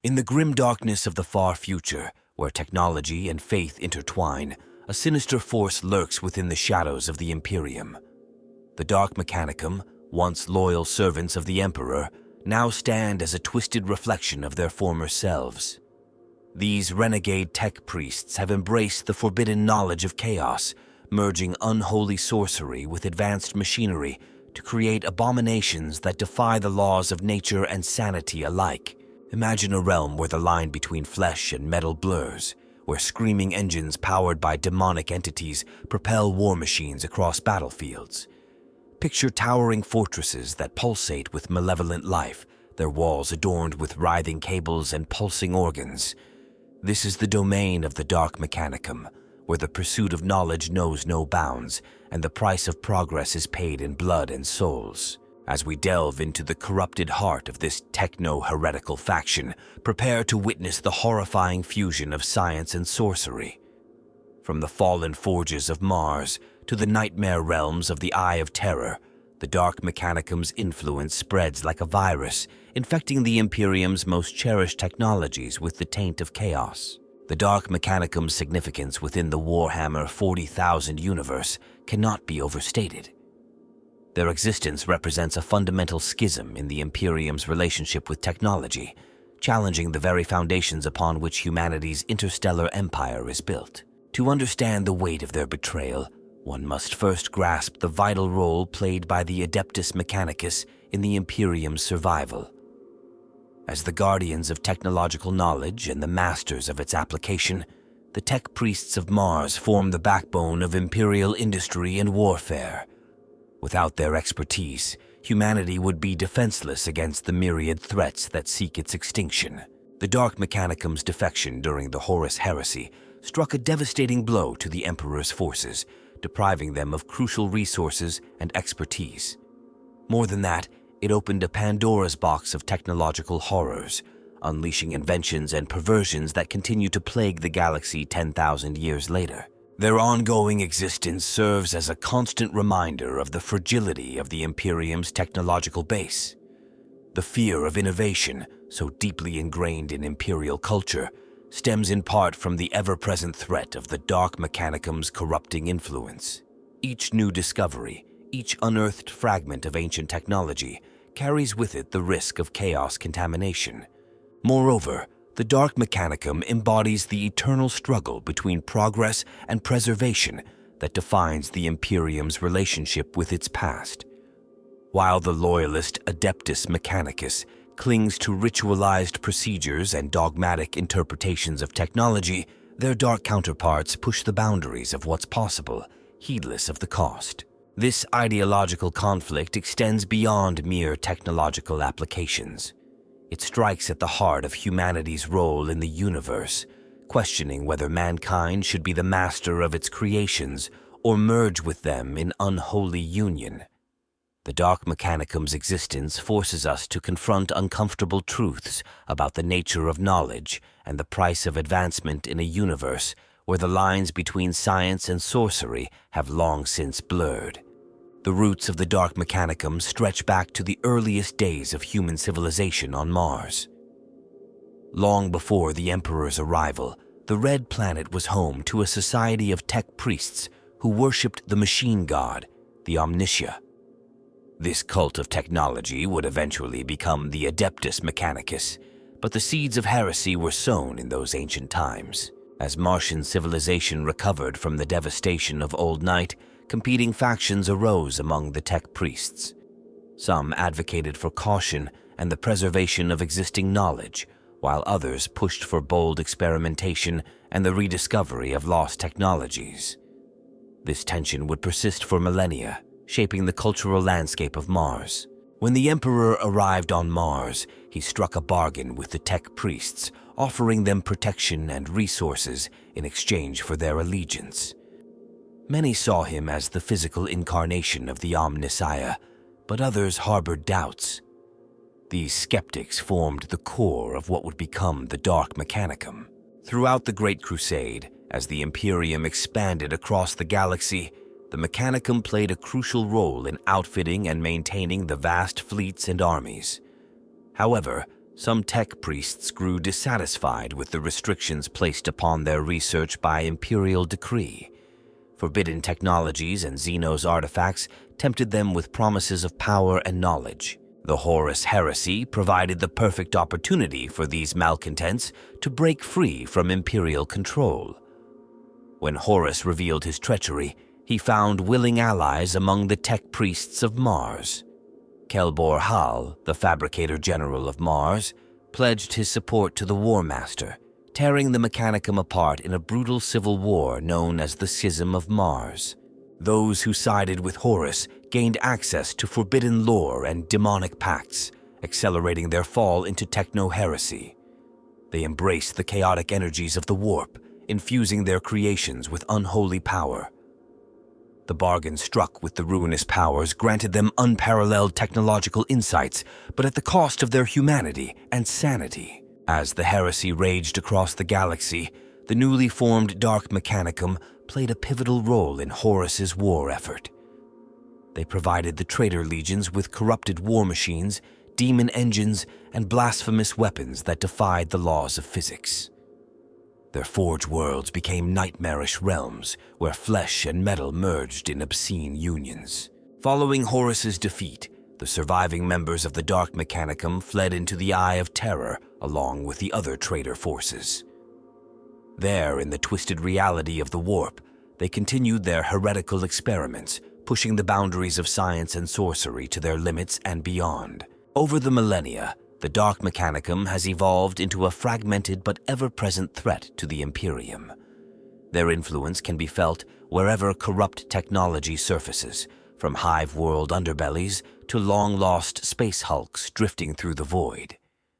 In the grim darkness of the far future, where technology and faith intertwine, a sinister force lurks within the shadows of the Imperium. The Dark Mechanicum, once loyal servants of the Emperor, now stand as a twisted reflection of their former selves. These renegade tech priests have embraced the forbidden knowledge of chaos, merging unholy sorcery with advanced machinery to create abominations that defy the laws of nature and sanity alike. Imagine a realm where the line between flesh and metal blurs, where screaming engines powered by demonic entities propel war machines across battlefields. Picture towering fortresses that pulsate with malevolent life, their walls adorned with writhing cables and pulsing organs. This is the domain of the Dark Mechanicum, where the pursuit of knowledge knows no bounds, and the price of progress is paid in blood and souls. As we delve into the corrupted heart of this techno-heretical faction, prepare to witness the horrifying fusion of science and sorcery. From the fallen forges of Mars to the nightmare realms of the Eye of Terror, the Dark Mechanicum's influence spreads like a virus, infecting the Imperium's most cherished technologies with the taint of chaos. The Dark Mechanicum's significance within the Warhammer 40,000 universe cannot be overstated. Their existence represents a fundamental schism in the Imperium's relationship with technology, challenging the very foundations upon which humanity's interstellar empire is built. To understand the weight of their betrayal, one must first grasp the vital role played by the Adeptus Mechanicus in the Imperium's survival. As the guardians of technological knowledge and the masters of its application, the tech priests of Mars form the backbone of imperial industry and warfare. Without their expertise, humanity would be defenseless against the myriad threats that seek its extinction. The Dark Mechanicum's defection during the Horus Heresy struck a devastating blow to the Emperor's forces, depriving them of crucial resources and expertise. More than that, it opened a Pandora's box of technological horrors, unleashing inventions and perversions that continue to plague the galaxy 10,000 years later. Their ongoing existence serves as a constant reminder of the fragility of the Imperium's technological base. The fear of innovation, so deeply ingrained in Imperial culture, stems in part from the ever-present threat of the Dark Mechanicum's corrupting influence. Each new discovery, each unearthed fragment of ancient technology, carries with it the risk of chaos contamination. Moreover, the Dark Mechanicum embodies the eternal struggle between progress and preservation that defines the Imperium's relationship with its past. While the loyalist Adeptus Mechanicus clings to ritualized procedures and dogmatic interpretations of technology, their dark counterparts push the boundaries of what's possible, heedless of the cost. This ideological conflict extends beyond mere technological applications. It strikes at the heart of humanity's role in the universe, questioning whether mankind should be the master of its creations or merge with them in unholy union. The Dark Mechanicum's existence forces us to confront uncomfortable truths about the nature of knowledge and the price of advancement in a universe where the lines between science and sorcery have long since blurred. The roots of the Dark Mechanicum stretch back to the earliest days of human civilization on Mars. Long before the Emperor's arrival, the Red Planet was home to a society of tech priests who worshipped the machine god, the Omnitia. This cult of technology would eventually become the Adeptus Mechanicus, but the seeds of heresy were sown in those ancient times. As Martian civilization recovered from the devastation of Old Night, competing factions arose among the tech priests. Some advocated for caution and the preservation of existing knowledge, while others pushed for bold experimentation and the rediscovery of lost technologies. This tension would persist for millennia, shaping the cultural landscape of Mars. When the Emperor arrived on Mars, he struck a bargain with the tech priests, offering them protection and resources in exchange for their allegiance. Many saw him as the physical incarnation of the Omnissiah, but others harbored doubts. These skeptics formed the core of what would become the Dark Mechanicum. Throughout the Great Crusade, as the Imperium expanded across the galaxy, the Mechanicum played a crucial role in outfitting and maintaining the vast fleets and armies. However, Some tech priests grew dissatisfied with the restrictions placed upon their research by imperial decree. Forbidden technologies and Xenos artifacts tempted them with promises of power and knowledge. The Horus heresy provided the perfect opportunity for these malcontents to break free from imperial control. When Horus revealed his treachery, he found willing allies among the tech priests of Mars. Kelbor Hal, the Fabricator General of Mars, pledged his support to the War Master, tearing the Mechanicum apart in a brutal civil war known as the Schism of Mars. Those who sided with Horus gained access to forbidden lore and demonic pacts, accelerating their fall into techno-heresy. They embraced the chaotic energies of the warp, infusing their creations with unholy power. The bargain struck with the ruinous powers granted them unparalleled technological insights, but at the cost of their humanity and sanity. As the heresy raged across the galaxy, the newly formed Dark Mechanicum played a pivotal role in Horus's war effort. They provided the traitor legions with corrupted war machines, demon engines, and blasphemous weapons that defied the laws of physics. Their forge worlds became nightmarish realms where flesh and metal merged in obscene unions. Following Horus's defeat, the surviving members of the Dark Mechanicum fled into the Eye of Terror along with the other traitor forces. There, in the twisted reality of the warp, they continued their heretical experiments, pushing the boundaries of science and sorcery to their limits and beyond. Over the millennia, the Dark Mechanicum has evolved into a fragmented but ever-present threat to the Imperium. Their influence can be felt wherever corrupt technology surfaces, from hive-world underbellies to long-lost space hulks drifting through the void.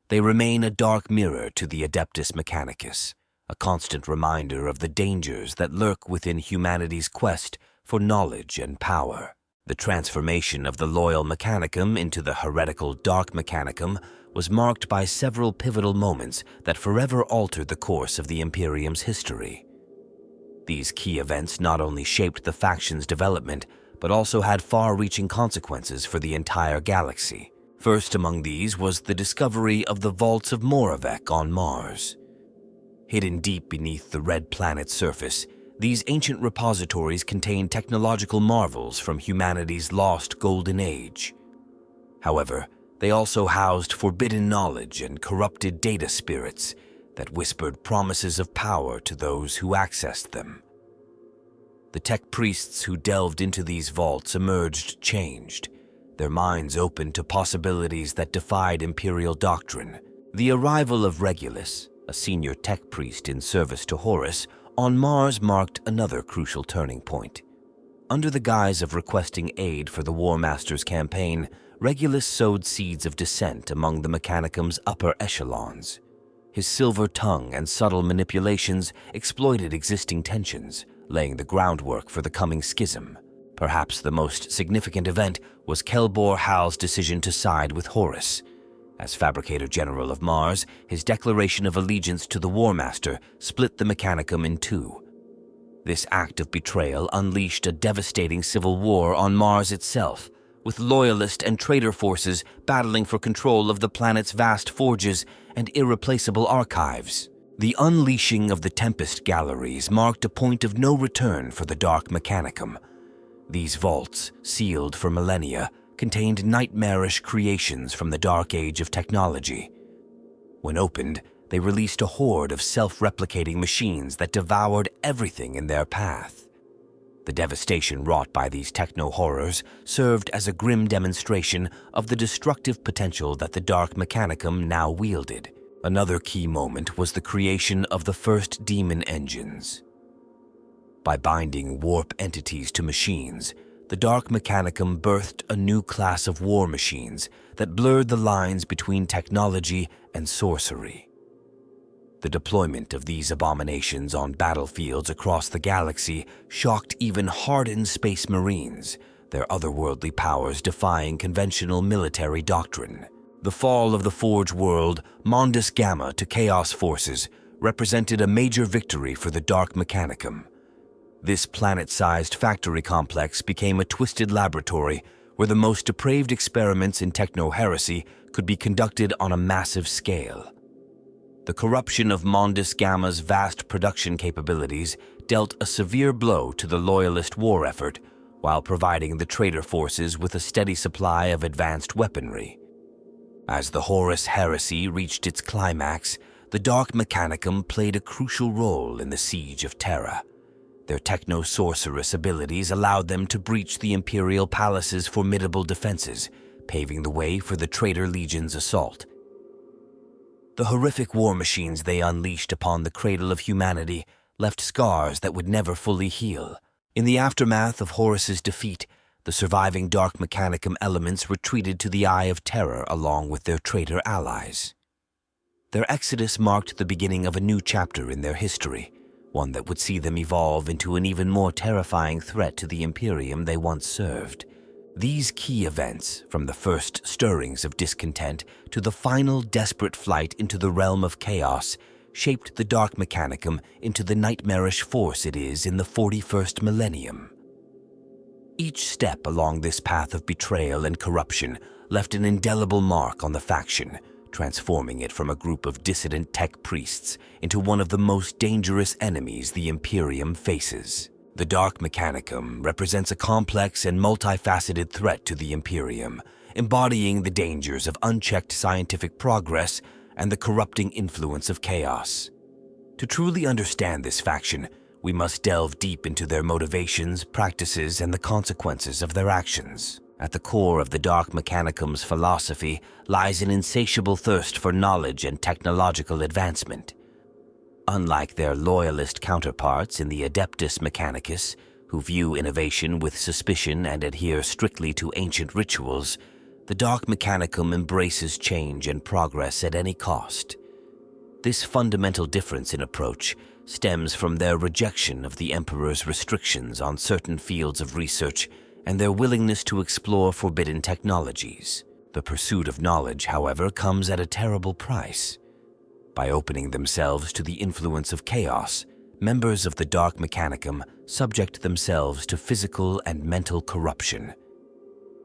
They remain a dark mirror to the Adeptus Mechanicus, a constant reminder of the dangers that lurk within humanity's quest for knowledge and power. The transformation of the loyal Mechanicum into the heretical Dark Mechanicum was marked by several pivotal moments that forever altered the course of the Imperium's history. These key events not only shaped the faction's development, but also had far-reaching consequences for the entire galaxy. First among these was the discovery of the Vaults of Moravec on Mars. Hidden deep beneath the red planet's surface, these ancient repositories contained technological marvels from humanity's lost golden age. However, they also housed forbidden knowledge and corrupted data spirits that whispered promises of power to those who accessed them. The tech priests who delved into these vaults emerged changed, their minds open to possibilities that defied imperial doctrine. The arrival of Regulus, a senior tech priest in service to Horus, on Mars marked another crucial turning point. Under the guise of requesting aid for the War Master's campaign, Regulus sowed seeds of dissent among the Mechanicum's upper echelons. His silver tongue and subtle manipulations exploited existing tensions, laying the groundwork for the coming schism. Perhaps the most significant event was Kelbor Hal's decision to side with Horus. As Fabricator General of Mars, his declaration of allegiance to the War Master split the Mechanicum in two. This act of betrayal unleashed a devastating civil war on Mars itself, with loyalist and traitor forces battling for control of the planet's vast forges and irreplaceable archives. The unleashing of the Tempest Galleries marked a point of no return for the Dark Mechanicum. These vaults, sealed for millennia, contained nightmarish creations from the dark age of technology. When opened, they released a horde of self-replicating machines that devoured everything in their path. The devastation wrought by these techno-horrors served as a grim demonstration of the destructive potential that the Dark Mechanicum now wielded. Another key moment was the creation of the first demon engines. By binding warp entities to machines, the Dark Mechanicum birthed a new class of war machines that blurred the lines between technology and sorcery. The deployment of these abominations on battlefields across the galaxy shocked even hardened space marines, their otherworldly powers defying conventional military doctrine. The fall of the Forge world, Mondus Gamma to Chaos forces, represented a major victory for the Dark Mechanicum. This planet-sized factory complex became a twisted laboratory where the most depraved experiments in techno-heresy could be conducted on a massive scale. The corruption of Mondus Gamma's vast production capabilities dealt a severe blow to the Loyalist war effort, while providing the traitor forces with a steady supply of advanced weaponry. As the Horus heresy reached its climax, the Dark Mechanicum played a crucial role in the siege of Terra. Their techno-sorceress abilities allowed them to breach the Imperial Palace's formidable defenses, paving the way for the Traitor Legion's assault. The horrific war machines they unleashed upon the cradle of humanity left scars that would never fully heal. In the aftermath of Horus's defeat, the surviving Dark Mechanicum elements retreated to the Eye of Terror along with their traitor allies. Their exodus marked the beginning of a new chapter in their history, one that would see them evolve into an even more terrifying threat to the Imperium they once served. These key events, from the first stirrings of discontent to the final desperate flight into the realm of chaos, shaped the Dark Mechanicum into the nightmarish force it is in the 41st millennium. Each step along this path of betrayal and corruption left an indelible mark on the faction, transforming it from a group of dissident tech priests into one of the most dangerous enemies the Imperium faces. The Dark Mechanicum represents a complex and multifaceted threat to the Imperium, embodying the dangers of unchecked scientific progress and the corrupting influence of chaos. To truly understand this faction, we must delve deep into their motivations, practices, and the consequences of their actions. At the core of the Dark Mechanicum's philosophy lies an insatiable thirst for knowledge and technological advancement. Unlike their loyalist counterparts in the Adeptus Mechanicus, who view innovation with suspicion and adhere strictly to ancient rituals, the Dark Mechanicum embraces change and progress at any cost. This fundamental difference in approach stems from their rejection of the Emperor's restrictions on certain fields of research and their willingness to explore forbidden technologies. The pursuit of knowledge, however, comes at a terrible price. By opening themselves to the influence of chaos, members of the Dark Mechanicum subject themselves to physical and mental corruption.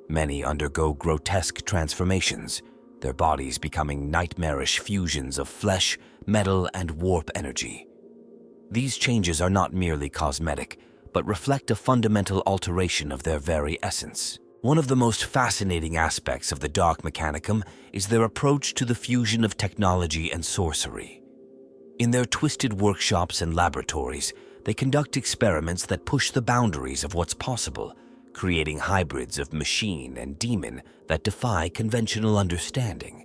Many undergo grotesque transformations, their bodies becoming nightmarish fusions of flesh, metal, and warp energy. These changes are not merely cosmetic, but reflect a fundamental alteration of their very essence. One of the most fascinating aspects of the Dark Mechanicum is their approach to the fusion of technology and sorcery. In their twisted workshops and laboratories, they conduct experiments that push the boundaries of what's possible, creating hybrids of machine and demon that defy conventional understanding.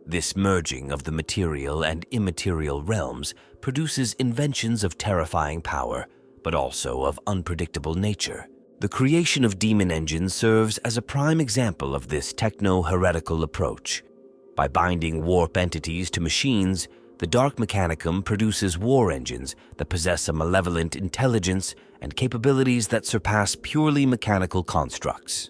This merging of the material and immaterial realms produces inventions of terrifying power, but also of unpredictable nature. The creation of demon engines serves as a prime example of this techno-heretical approach. By binding warp entities to machines, the Dark Mechanicum produces war engines that possess a malevolent intelligence and capabilities that surpass purely mechanical constructs.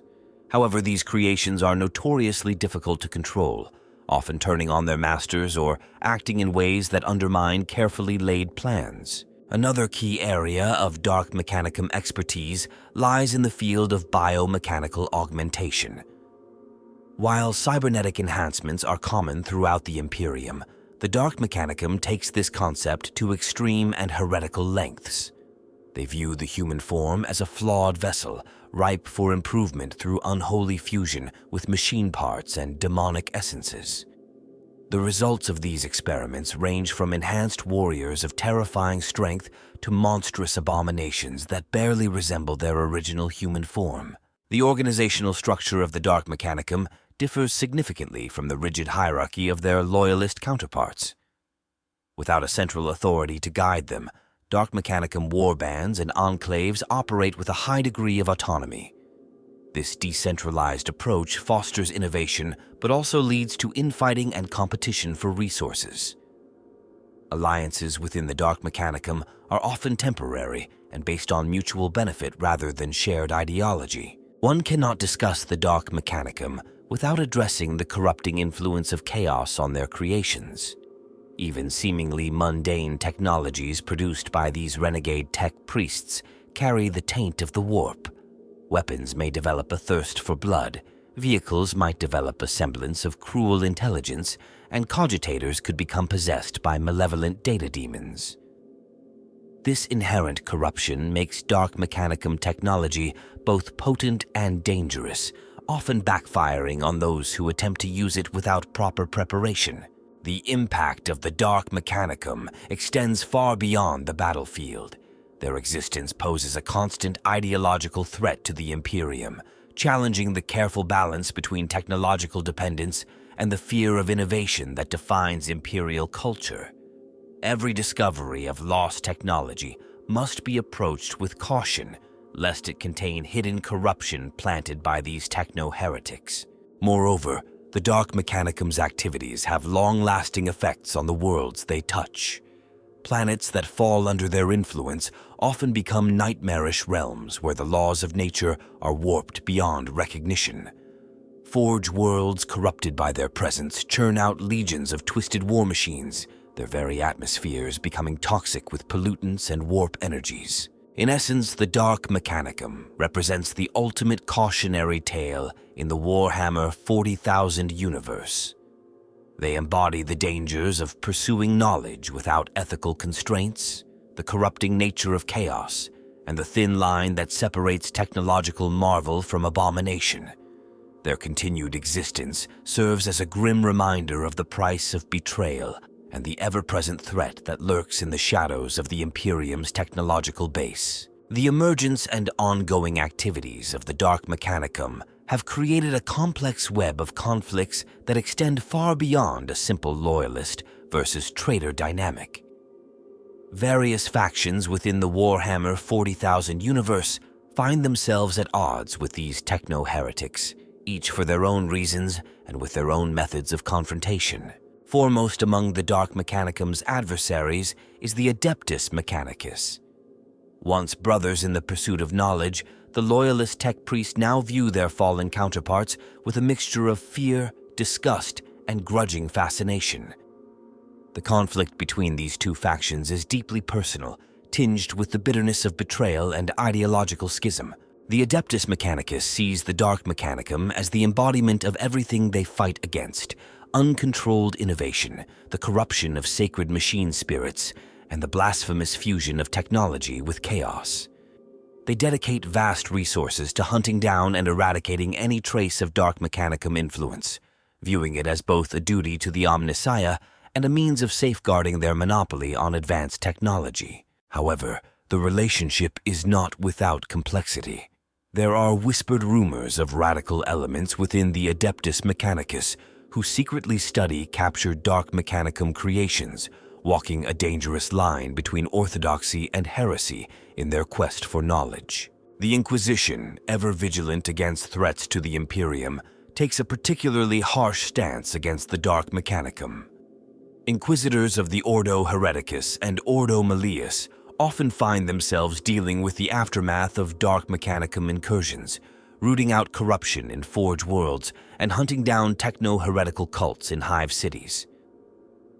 However, these creations are notoriously difficult to control, often turning on their masters or acting in ways that undermine carefully laid plans. Another key area of Dark Mechanicum expertise lies in the field of biomechanical augmentation. While cybernetic enhancements are common throughout the Imperium, the Dark Mechanicum takes this concept to extreme and heretical lengths. They view the human form as a flawed vessel, ripe for improvement through unholy fusion with machine parts and demonic essences. The results of these experiments range from enhanced warriors of terrifying strength to monstrous abominations that barely resemble their original human form. The organizational structure of the Dark Mechanicum differs significantly from the rigid hierarchy of their loyalist counterparts. Without a central authority to guide them, Dark Mechanicum warbands and enclaves operate with a high degree of autonomy. This decentralized approach fosters innovation, but also leads to infighting and competition for resources. Alliances within the Dark Mechanicum are often temporary and based on mutual benefit rather than shared ideology. One cannot discuss the Dark Mechanicum without addressing the corrupting influence of chaos on their creations. Even seemingly mundane technologies produced by these renegade tech priests carry the taint of the warp. Weapons may develop a thirst for blood, vehicles might develop a semblance of cruel intelligence, and cogitators could become possessed by malevolent data demons. This inherent corruption makes dark Mechanicum technology both potent and dangerous, often backfiring on those who attempt to use it without proper preparation. The impact of the dark Mechanicum extends far beyond the battlefield. Their existence poses a constant ideological threat to the Imperium, challenging the careful balance between technological dependence and the fear of innovation that defines Imperial culture. Every discovery of lost technology must be approached with caution, lest it contain hidden corruption planted by these techno-heretics. Moreover, the Dark Mechanicum's activities have long-lasting effects on the worlds they touch. Planets that fall under their influence often become nightmarish realms where the laws of nature are warped beyond recognition. Forge worlds corrupted by their presence churn out legions of twisted war machines, their very atmospheres becoming toxic with pollutants and warp energies. In essence, the Dark Mechanicum represents the ultimate cautionary tale in the Warhammer 40,000 universe. They embody the dangers of pursuing knowledge without ethical constraints, the corrupting nature of chaos, and the thin line that separates technological marvel from abomination. Their continued existence serves as a grim reminder of the price of betrayal and the ever-present threat that lurks in the shadows of the Imperium's technological base. The emergence and ongoing activities of the Dark Mechanicum have created a complex web of conflicts that extend far beyond a simple loyalist versus traitor dynamic. Various factions within the Warhammer 40,000 universe find themselves at odds with these techno-heretics, each for their own reasons and with their own methods of confrontation. Foremost among the Dark Mechanicum's adversaries is the Adeptus Mechanicus. Once brothers in the pursuit of knowledge, the loyalist tech priests now view their fallen counterparts with a mixture of fear, disgust, and grudging fascination. The conflict between these two factions is deeply personal, tinged with the bitterness of betrayal and ideological schism. The Adeptus Mechanicus sees the Dark Mechanicum as the embodiment of everything they fight against: uncontrolled innovation, the corruption of sacred machine spirits, and the blasphemous fusion of technology with chaos. They dedicate vast resources to hunting down and eradicating any trace of Dark Mechanicum influence, viewing it as both a duty to the Omnissiah and a means of safeguarding their monopoly on advanced technology. However, the relationship is not without complexity. There are whispered rumors of radical elements within the Adeptus Mechanicus who secretly study captured Dark Mechanicum creations, walking a dangerous line between orthodoxy and heresy in their quest for knowledge. The Inquisition, ever vigilant against threats to the Imperium, takes a particularly harsh stance against the Dark Mechanicum. Inquisitors of the Ordo Hereticus and Ordo Malleus often find themselves dealing with the aftermath of Dark Mechanicum incursions, rooting out corruption in Forge worlds and hunting down techno-heretical cults in Hive cities.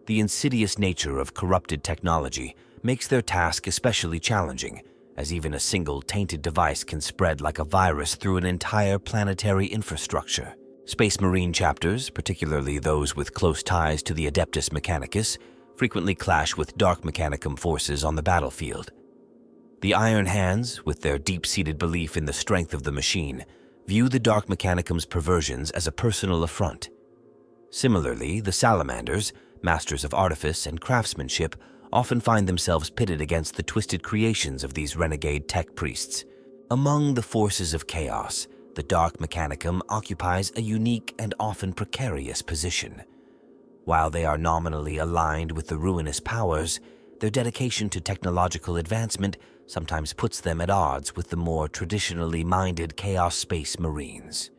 The insidious nature of corrupted technology makes their task especially challenging, as even a single tainted device can spread like a virus through an entire planetary infrastructure. Space Marine chapters, particularly those with close ties to the Adeptus Mechanicus, frequently clash with Dark Mechanicum forces on the battlefield. The Iron Hands, with their deep-seated belief in the strength of the machine, view the Dark Mechanicum's perversions as a personal affront. Similarly, the Salamanders, masters of artifice and craftsmanship, often find themselves pitted against the twisted creations of these renegade tech priests. Among the forces of chaos, the Dark Mechanicum occupies a unique and often precarious position. While they are nominally aligned with the ruinous powers, their dedication to technological advancement sometimes puts them at odds with the more traditionally minded Chaos Space Marines.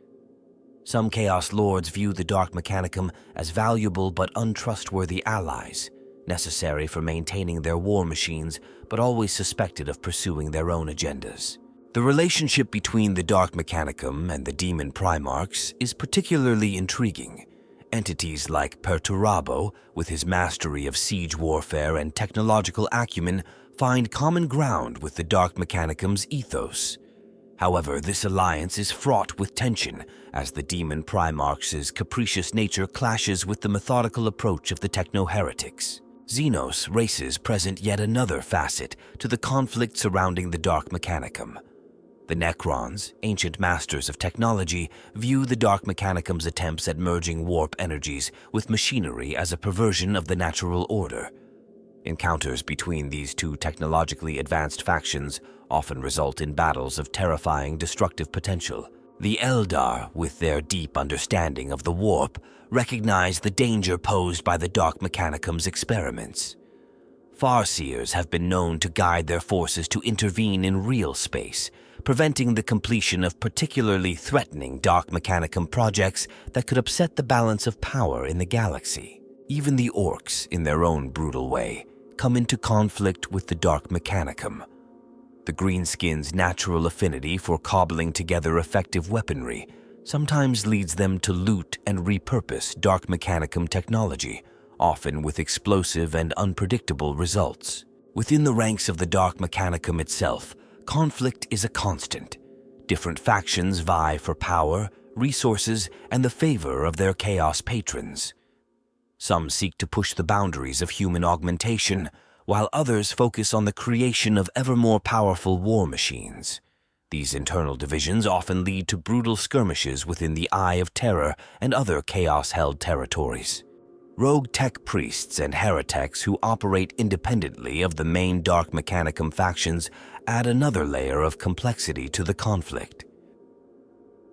Some Chaos Lords view the Dark Mechanicum as valuable but untrustworthy allies, necessary for maintaining their war machines, but always suspected of pursuing their own agendas. The relationship between the Dark Mechanicum and the Demon Primarchs is particularly intriguing. Entities like Perturabo, with his mastery of siege warfare and technological acumen, find common ground with the Dark Mechanicum's ethos. However, this alliance is fraught with tension as the demon Primarch's capricious nature clashes with the methodical approach of the techno-heretics. Xenos races present yet another facet to the conflict surrounding the Dark Mechanicum. The Necrons, ancient masters of technology, view the Dark Mechanicum's attempts at merging warp energies with machinery as a perversion of the natural order. Encounters between these two technologically advanced factions often result in battles of terrifying destructive potential. The Eldar, with their deep understanding of the warp, recognize the danger posed by the Dark Mechanicum's experiments. Farseers have been known to guide their forces to intervene in real space, preventing the completion of particularly threatening Dark Mechanicum projects that could upset the balance of power in the galaxy. Even the Orcs, in their own brutal way, come into conflict with the Dark Mechanicum. The Greenskins' natural affinity for cobbling together effective weaponry sometimes leads them to loot and repurpose Dark Mechanicum technology, often with explosive and unpredictable results. Within the ranks of the Dark Mechanicum itself, conflict is a constant. Different factions vie for power, resources, and the favor of their Chaos patrons. Some seek to push the boundaries of human augmentation, while others focus on the creation of ever more powerful war machines. These internal divisions often lead to brutal skirmishes within the Eye of Terror and other Chaos-held territories. Rogue tech priests and heretics who operate independently of the main Dark Mechanicum factions add another layer of complexity to the conflict.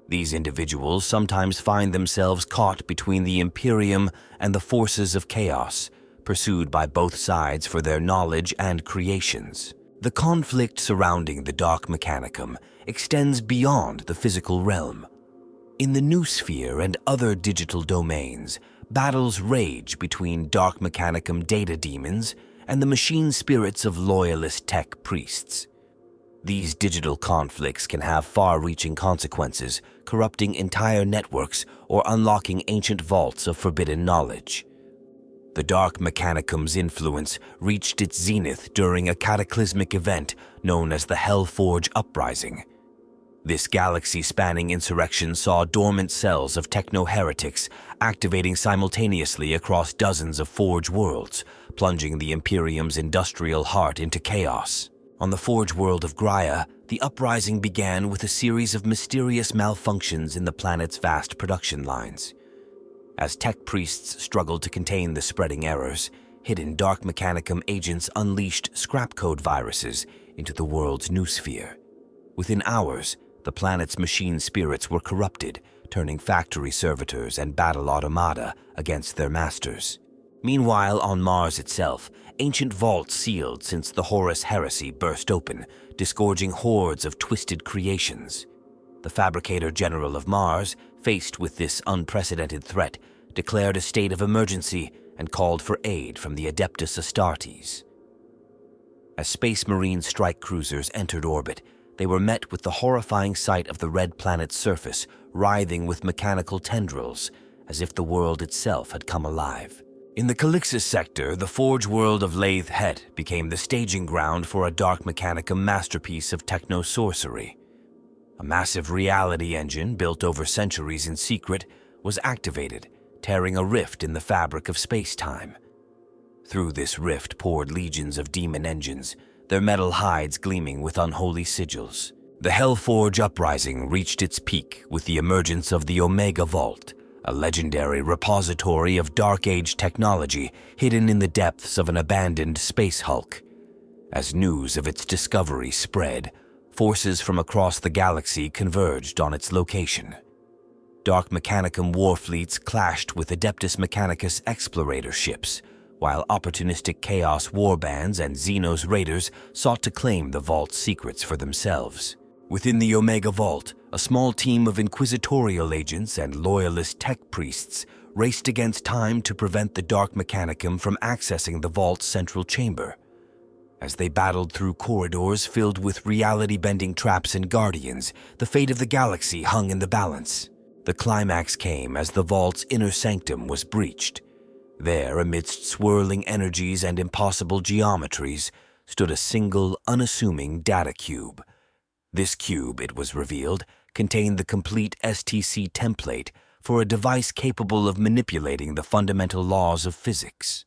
These individuals sometimes find themselves caught between the Imperium and the forces of Chaos, pursued by both sides for their knowledge and creations. The conflict surrounding the Dark Mechanicum extends beyond the physical realm. In the Noosphere and other digital domains, battles rage between Dark Mechanicum data demons and the machine spirits of loyalist tech priests. These digital conflicts can have far-reaching consequences, corrupting entire networks or unlocking ancient vaults of forbidden knowledge. The Dark Mechanicum's influence reached its zenith during a cataclysmic event known as the Hellforge Uprising. This galaxy-spanning insurrection saw dormant cells of techno-heretics activating simultaneously across dozens of Forge worlds, plunging the Imperium's industrial heart into chaos. On the Forge world of Graia, the uprising began with a series of mysterious malfunctions in the planet's vast production lines. As tech priests struggled to contain the spreading errors, hidden Dark Mechanicum agents unleashed scrap code viruses into the world's noosphere. Within hours, the planet's machine spirits were corrupted, turning factory servitors and battle automata against their masters. Meanwhile, on Mars itself, ancient vaults sealed since the Horus Heresy burst open, disgorging hordes of twisted creations. The Fabricator General of Mars, faced with this unprecedented threat, declared a state of emergency and called for aid from the Adeptus Astartes. As Space Marine strike cruisers entered orbit, they were met with the horrifying sight of the red planet's surface writhing with mechanical tendrils, as if the world itself had come alive. In the Calixis sector, the Forge world of Lathe Het became the staging ground for a Dark Mechanicum masterpiece of techno-sorcery. A massive reality engine built over centuries in secret was activated, tearing a rift in the fabric of space-time. Through this rift poured legions of demon engines, their metal hides gleaming with unholy sigils. The Hellforge Uprising reached its peak with the emergence of the Omega Vault, a legendary repository of Dark Age technology hidden in the depths of an abandoned space hulk. As news of its discovery spread, forces from across the galaxy converged on its location. Dark Mechanicum warfleets clashed with Adeptus Mechanicus explorator ships, while opportunistic Chaos warbands and Xenos raiders sought to claim the vault's secrets for themselves. Within the Omega Vault, a small team of inquisitorial agents and loyalist tech priests raced against time to prevent the Dark Mechanicum from accessing the vault's central chamber. As they battled through corridors filled with reality-bending traps and guardians, the fate of the galaxy hung in the balance. The climax came as the vault's inner sanctum was breached. There, amidst swirling energies and impossible geometries, stood a single, unassuming data cube. This cube, it was revealed, contained the complete STC template for a device capable of manipulating the fundamental laws of physics.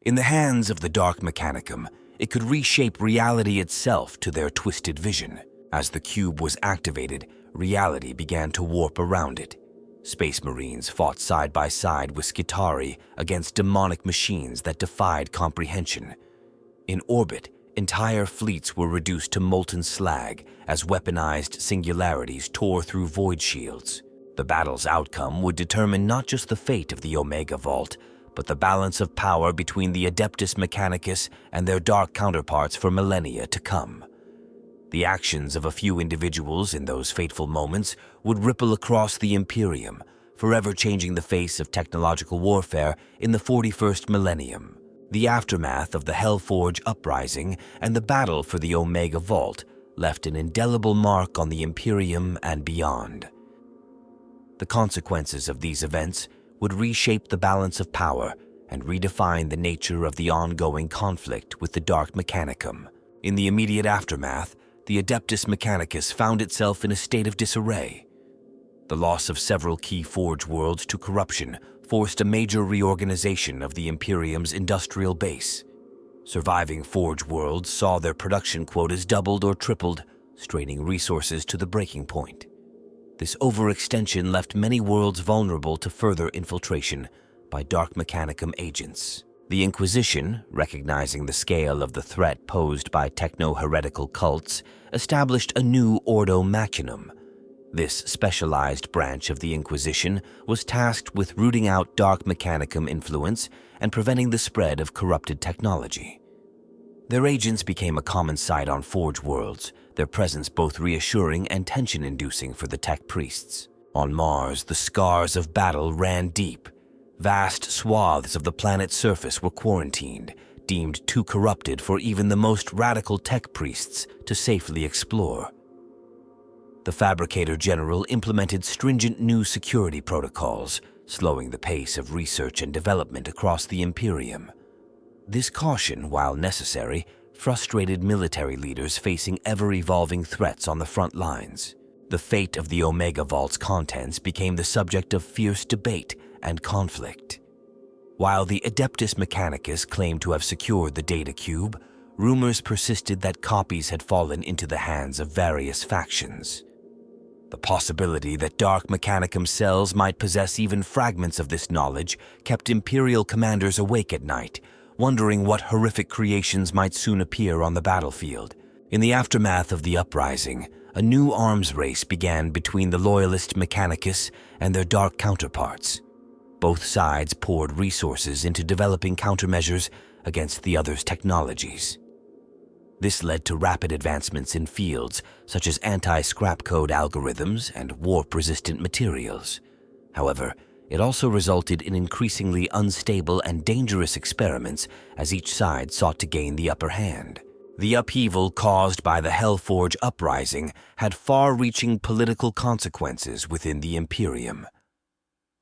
In the hands of the Dark Mechanicum, it could reshape reality itself to their twisted vision. As the cube was activated, reality began to warp around it. Space Marines fought side by side with Skitarii against demonic machines that defied comprehension. In orbit, entire fleets were reduced to molten slag as weaponized singularities tore through void shields. The battle's outcome would determine not just the fate of the Omega Vault, but the balance of power between the Adeptus Mechanicus and their dark counterparts for millennia to come. The actions of a few individuals in those fateful moments would ripple across the Imperium, forever changing the face of technological warfare in the 41st millennium. The aftermath of the Hellforge uprising and the battle for the Omega Vault left an indelible mark on the Imperium and beyond. The consequences of these events would reshape the balance of power and redefine the nature of the ongoing conflict with the Dark Mechanicum. In the immediate aftermath, the Adeptus Mechanicus found itself in a state of disarray. The loss of several key Forge worlds to corruption forced a major reorganization of the Imperium's industrial base. Surviving Forge worlds saw their production quotas doubled or tripled, straining resources to the breaking point. This overextension left many worlds vulnerable to further infiltration by Dark Mechanicum agents. The Inquisition, recognizing the scale of the threat posed by techno-heretical cults, established a new Ordo Machinum. This specialized branch of the Inquisition was tasked with rooting out Dark Mechanicum influence and preventing the spread of corrupted technology. Their agents became a common sight on Forge worlds, their presence both reassuring and tension-inducing for the tech priests. On Mars, the scars of battle ran deep. Vast swaths of the planet's surface were quarantined, deemed too corrupted for even the most radical tech priests to safely explore. The Fabricator General implemented stringent new security protocols, slowing the pace of research and development across the Imperium. This caution, while necessary, frustrated military leaders facing ever-evolving threats on the front lines. The fate of the Omega Vault's contents became the subject of fierce debate and conflict. While the Adeptus Mechanicus claimed to have secured the data cube, rumors persisted that copies had fallen into the hands of various factions. The possibility that Dark Mechanicum cells might possess even fragments of this knowledge kept Imperial commanders awake at night, wondering what horrific creations might soon appear on the battlefield. In the aftermath of the uprising, a new arms race began between the Loyalist Mechanicus and their dark counterparts. Both sides poured resources into developing countermeasures against the other's technologies. This led to rapid advancements in fields such as anti-scrap code algorithms and warp-resistant materials. However, it also resulted in increasingly unstable and dangerous experiments as each side sought to gain the upper hand. The upheaval caused by the Hellforge uprising had far-reaching political consequences within the Imperium.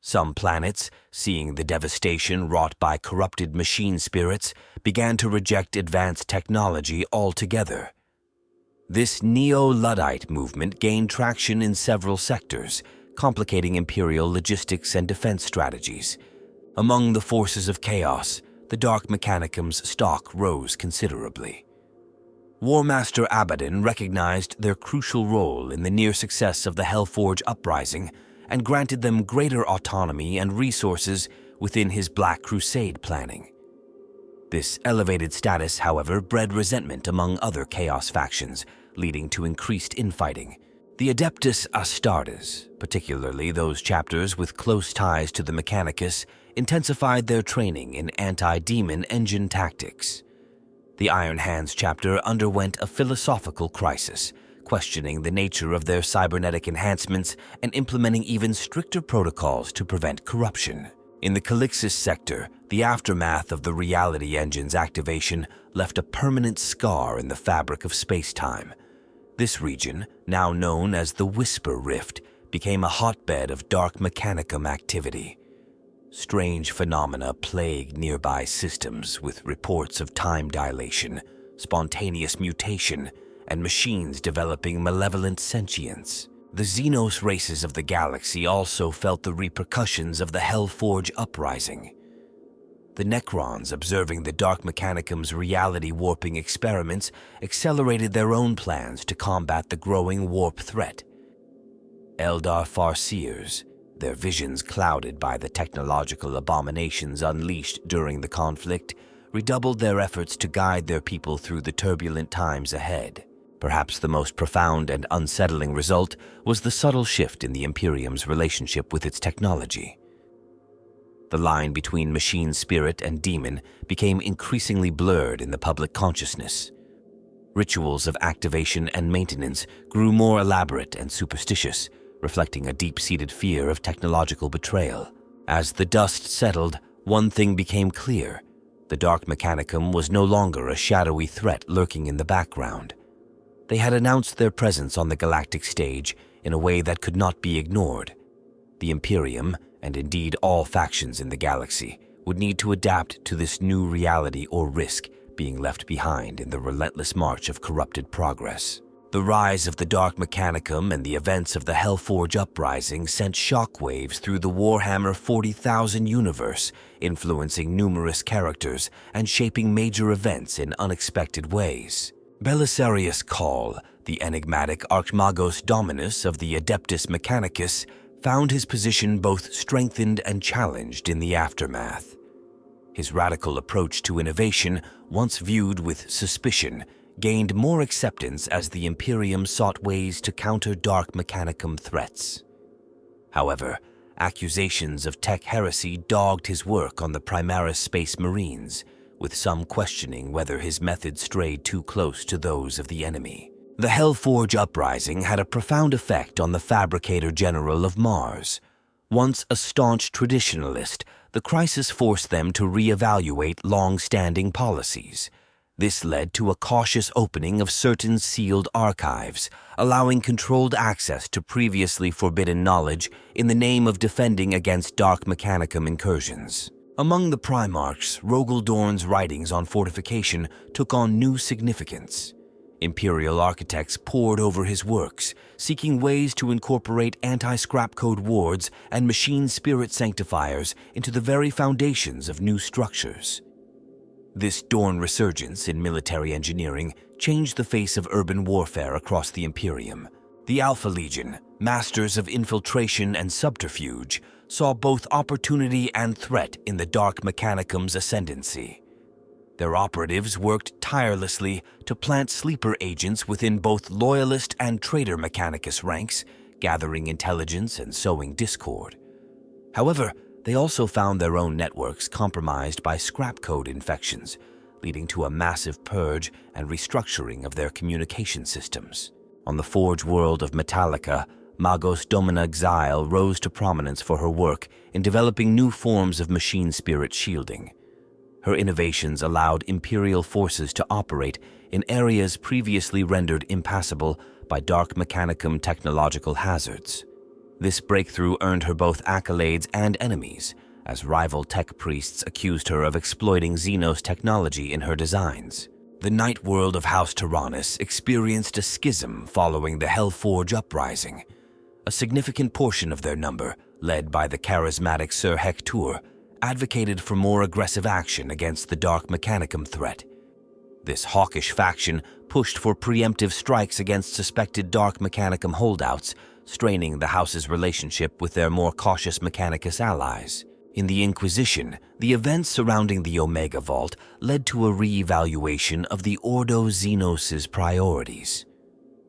Some planets, seeing the devastation wrought by corrupted machine spirits, began to reject advanced technology altogether. This Neo-Luddite movement gained traction in several sectors, complicating Imperial logistics and defense strategies. Among the forces of chaos, the Dark Mechanicum's stock rose considerably. War Master Abaddon recognized their crucial role in the near success of the Hellforge uprising and granted them greater autonomy and resources within his Black Crusade planning. This elevated status, however, bred resentment among other Chaos factions, leading to increased infighting. The Adeptus Astartes, particularly those chapters with close ties to the Mechanicus, intensified their training in anti-demon engine tactics. The Iron Hands chapter underwent a philosophical crisis, questioning the nature of their cybernetic enhancements and implementing even stricter protocols to prevent corruption. In the Calixis sector, the aftermath of the reality engine's activation left a permanent scar in the fabric of space-time. This region, now known as the Whisper Rift, became a hotbed of Dark Mechanicum activity. Strange phenomena plagued nearby systems with reports of time dilation, spontaneous mutation, and machines developing malevolent sentience. The Xenos races of the galaxy also felt the repercussions of the Hellforge uprising. The Necrons, observing the Dark Mechanicum's reality-warping experiments, accelerated their own plans to combat the growing warp threat. Eldar Farseers, their visions clouded by the technological abominations unleashed during the conflict, redoubled their efforts to guide their people through the turbulent times ahead. Perhaps the most profound and unsettling result was the subtle shift in the Imperium's relationship with its technology. The line between machine spirit and demon became increasingly blurred in the public consciousness. Rituals of activation and maintenance grew more elaborate and superstitious, reflecting a deep-seated fear of technological betrayal. As the dust settled, one thing became clear: the Dark Mechanicum was no longer a shadowy threat lurking in the background. They had announced their presence on the galactic stage in a way that could not be ignored. The Imperium, and indeed all factions in the galaxy, would need to adapt to this new reality or risk being left behind in the relentless march of corrupted progress. The rise of the Dark Mechanicum and the events of the Hellforge uprising sent shockwaves through the Warhammer 40,000 universe, influencing numerous characters and shaping major events in unexpected ways. Belisarius Cawl, the enigmatic Archmagos Dominus of the Adeptus Mechanicus, found his position both strengthened and challenged in the aftermath. His radical approach to innovation, once viewed with suspicion, gained more acceptance as the Imperium sought ways to counter Dark Mechanicum threats. However, accusations of tech heresy dogged his work on the Primaris Space Marines, with some questioning whether his methods strayed too close to those of the enemy. The Hellforge uprising had a profound effect on the Fabricator General of Mars. Once a staunch traditionalist, the crisis forced them to reevaluate long-standing policies. This led to a cautious opening of certain sealed archives, allowing controlled access to previously forbidden knowledge in the name of defending against Dark Mechanicum incursions. Among the Primarchs, Rogel Dorn's writings on fortification took on new significance. Imperial architects pored over his works, seeking ways to incorporate anti-scrap code wards and machine spirit sanctifiers into the very foundations of new structures. This Dorn resurgence in military engineering changed the face of urban warfare across the Imperium. The Alpha Legion, masters of infiltration and subterfuge, saw both opportunity and threat in the Dark Mechanicum's ascendancy. Their operatives worked tirelessly to plant sleeper agents within both Loyalist and Traitor Mechanicus ranks, gathering intelligence and sowing discord. However, they also found their own networks compromised by scrap code infections, leading to a massive purge and restructuring of their communication systems. On the Forge world of Metallica, Magos Domina Xyle rose to prominence for her work in developing new forms of machine spirit shielding. Her innovations allowed Imperial forces to operate in areas previously rendered impassable by Dark Mechanicum technological hazards. This breakthrough earned her both accolades and enemies, as rival tech priests accused her of exploiting Xenos technology in her designs. The night world of House Tyrannus experienced a schism following the Hellforge uprising. A significant portion of their number, led by the charismatic Sir Hector, advocated for more aggressive action against the Dark Mechanicum threat. This hawkish faction pushed for preemptive strikes against suspected Dark Mechanicum holdouts, straining the house's relationship with their more cautious Mechanicus allies. In the Inquisition, the events surrounding the Omega Vault led to a re-evaluation of the Ordo Xenos' priorities.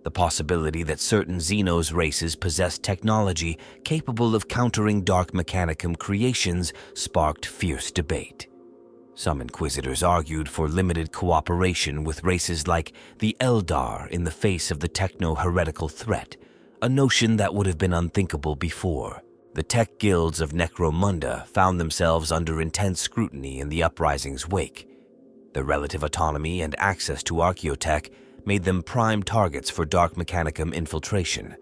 The possibility that certain Xenos races possessed technology capable of countering Dark Mechanicum creations sparked fierce debate. Some Inquisitors argued for limited cooperation with races like the Eldar in the face of the techno-heretical threat, a notion that would have been unthinkable before. The tech guilds of Necromunda found themselves under intense scrutiny in the uprising's wake. Their relative autonomy and access to archaeotech made them prime targets for Dark Mechanicum infiltration.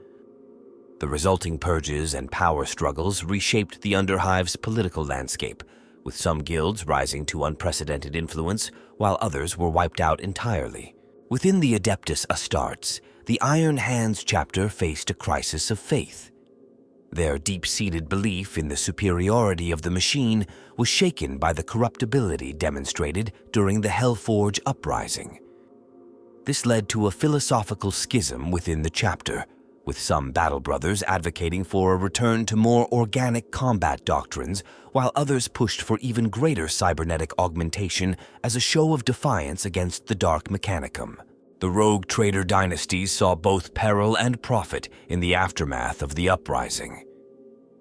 The resulting purges and power struggles reshaped the Underhive's political landscape, with some guilds rising to unprecedented influence while others were wiped out entirely. Within the Adeptus Astartes, the Iron Hands chapter faced a crisis of faith. Their deep-seated belief in the superiority of the machine was shaken by the corruptibility demonstrated during the Hellforge uprising. This led to a philosophical schism within the chapter, with some battle brothers advocating for a return to more organic combat doctrines, while others pushed for even greater cybernetic augmentation as a show of defiance against the Dark Mechanicum. The rogue trader dynasties saw both peril and profit in the aftermath of the uprising.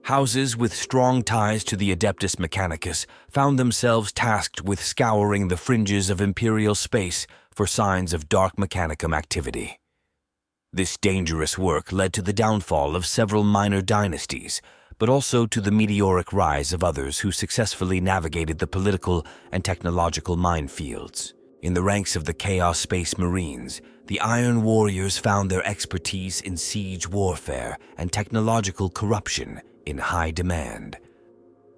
Houses with strong ties to the Adeptus Mechanicus found themselves tasked with scouring the fringes of imperial space for signs of Dark Mechanicum activity. This dangerous work led to the downfall of several minor dynasties, but also to the meteoric rise of others who successfully navigated the political and technological minefields. In the ranks of the Chaos Space Marines, the Iron Warriors found their expertise in siege warfare and technological corruption in high demand.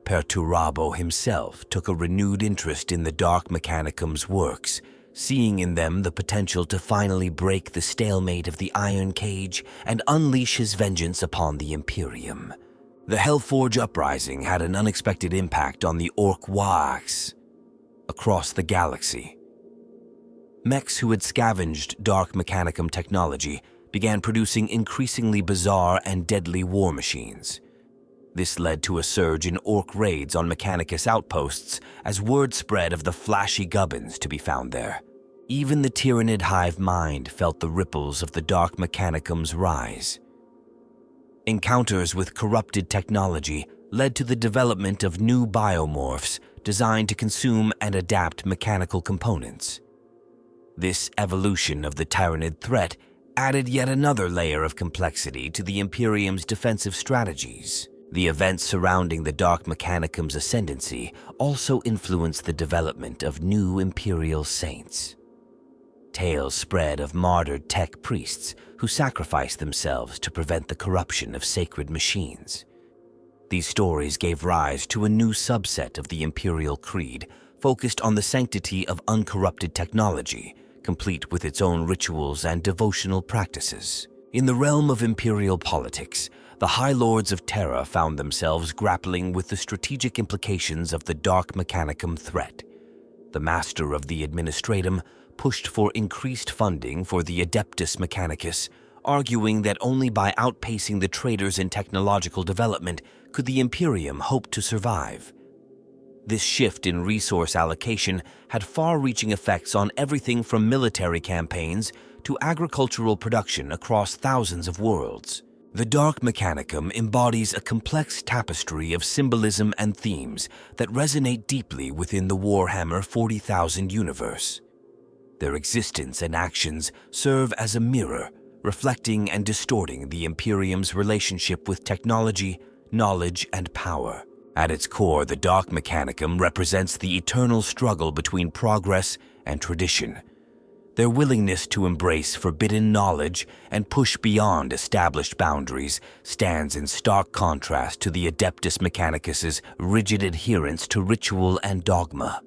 Perturabo himself took a renewed interest in the Dark Mechanicum's works, seeing in them the potential to finally break the stalemate of the Iron Cage and unleash his vengeance upon the Imperium. The Hellforge uprising had an unexpected impact on the Orc-Waax across the galaxy. Mechs who had scavenged Dark Mechanicum technology began producing increasingly bizarre and deadly war machines. This led to a surge in Orc raids on Mechanicus outposts as word spread of the flashy gubbins to be found there. Even the Tyrannid hive mind felt the ripples of the Dark Mechanicum's rise. Encounters with corrupted technology led to the development of new biomorphs designed to consume and adapt mechanical components. This evolution of the Tyrannid threat added yet another layer of complexity to the Imperium's defensive strategies. The events surrounding the Dark Mechanicum's ascendancy also influenced the development of new Imperial saints. Tales spread of martyred tech priests who sacrificed themselves to prevent the corruption of sacred machines. These stories gave rise to a new subset of the Imperial Creed focused on the sanctity of uncorrupted technology, complete with its own rituals and devotional practices. In the realm of imperial politics, the High Lords of Terra found themselves grappling with the strategic implications of the Dark Mechanicum threat. The Master of the Administratum pushed for increased funding for the Adeptus Mechanicus, arguing that only by outpacing the traders in technological development could the Imperium hope to survive. This shift in resource allocation had far-reaching effects on everything from military campaigns to agricultural production across thousands of worlds. The Dark Mechanicum embodies a complex tapestry of symbolism and themes that resonate deeply within the Warhammer 40,000 universe. Their existence and actions serve as a mirror, reflecting and distorting the Imperium's relationship with technology, knowledge, and power. At its core, the Dark Mechanicum represents the eternal struggle between progress and tradition. Their willingness to embrace forbidden knowledge and push beyond established boundaries stands in stark contrast to the Adeptus Mechanicus's rigid adherence to ritual and dogma.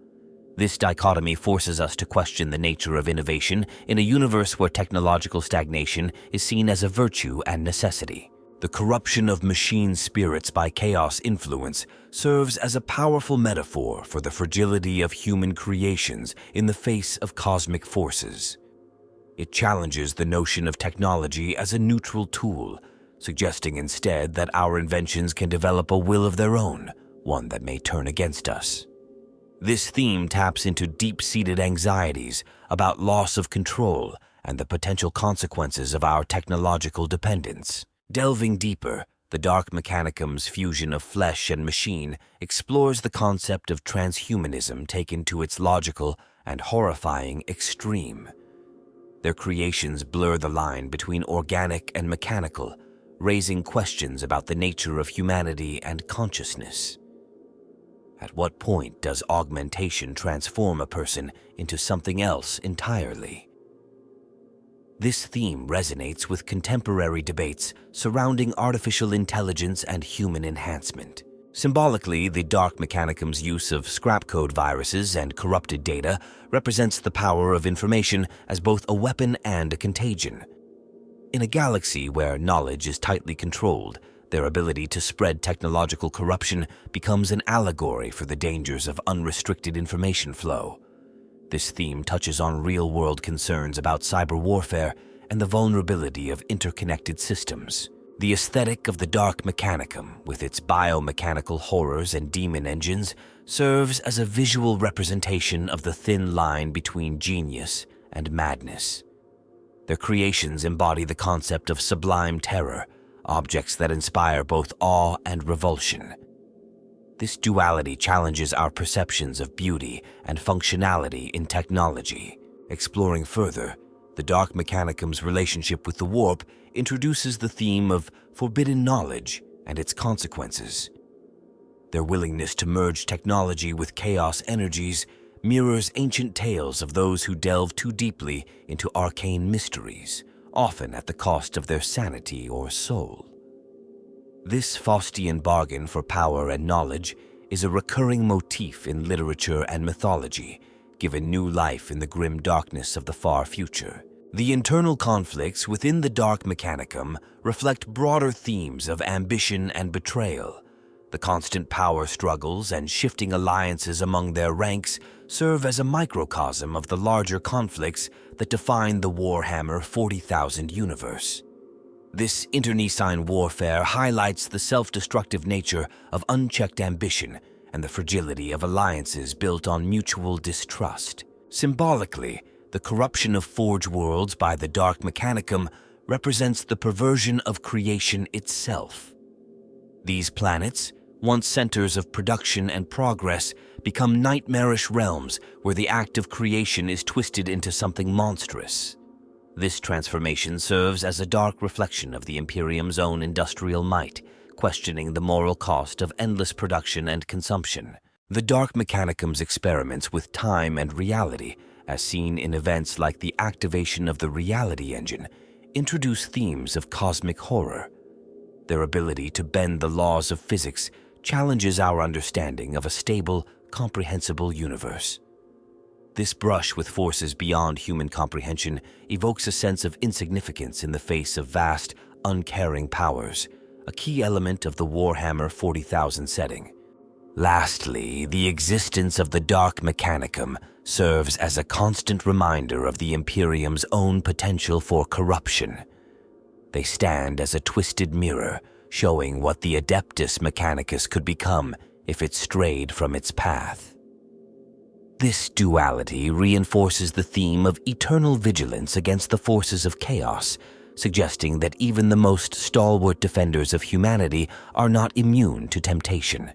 This dichotomy forces us to question the nature of innovation in a universe where technological stagnation is seen as a virtue and necessity. The corruption of machine spirits by chaos influence serves as a powerful metaphor for the fragility of human creations in the face of cosmic forces. It challenges the notion of technology as a neutral tool, suggesting instead that our inventions can develop a will of their own, one that may turn against us. This theme taps into deep-seated anxieties about loss of control and the potential consequences of our technological dependence. Delving deeper, the Dark Mechanicum's fusion of flesh and machine explores the concept of transhumanism taken to its logical and horrifying extreme. Their creations blur the line between organic and mechanical, raising questions about the nature of humanity and consciousness. At what point does augmentation transform a person into something else entirely? This theme resonates with contemporary debates surrounding artificial intelligence and human enhancement. Symbolically, the Dark Mechanicum's use of scrap code viruses and corrupted data represents the power of information as both a weapon and a contagion. In a galaxy where knowledge is tightly controlled, their ability to spread technological corruption becomes an allegory for the dangers of unrestricted information flow. This theme touches on real-world concerns about cyber warfare and the vulnerability of interconnected systems. The aesthetic of the Dark Mechanicum, with its biomechanical horrors and demon engines, serves as a visual representation of the thin line between genius and madness. Their creations embody the concept of sublime terror, objects that inspire both awe and revulsion. This duality challenges our perceptions of beauty and functionality in technology. Exploring further, the Dark Mechanicum's relationship with the Warp introduces the theme of forbidden knowledge and its consequences. Their willingness to merge technology with chaos energies mirrors ancient tales of those who delve too deeply into arcane mysteries, often at the cost of their sanity or soul. This Faustian bargain for power and knowledge is a recurring motif in literature and mythology, given new life in the grim darkness of the far future. The internal conflicts within the Dark Mechanicum reflect broader themes of ambition and betrayal. The constant power struggles and shifting alliances among their ranks serve as a microcosm of the larger conflicts that define the Warhammer 40,000 universe. This internecine warfare highlights the self-destructive nature of unchecked ambition and the fragility of alliances built on mutual distrust. Symbolically, the corruption of Forge worlds by the Dark Mechanicum represents the perversion of creation itself. These planets, once centers of production and progress, become nightmarish realms where the act of creation is twisted into something monstrous. This transformation serves as a dark reflection of the Imperium's own industrial might, questioning the moral cost of endless production and consumption. The Dark Mechanicum's experiments with time and reality, as seen in events like the activation of the reality engine, introduce themes of cosmic horror. Their ability to bend the laws of physics challenges our understanding of a stable, comprehensible universe. This brush with forces beyond human comprehension evokes a sense of insignificance in the face of vast, uncaring powers, a key element of the Warhammer 40,000 setting. Lastly, the existence of the Dark Mechanicum serves as a constant reminder of the Imperium's own potential for corruption. They stand as a twisted mirror, showing what the Adeptus Mechanicus could become if it strayed from its path. This duality reinforces the theme of eternal vigilance against the forces of chaos, suggesting that even the most stalwart defenders of humanity are not immune to temptation.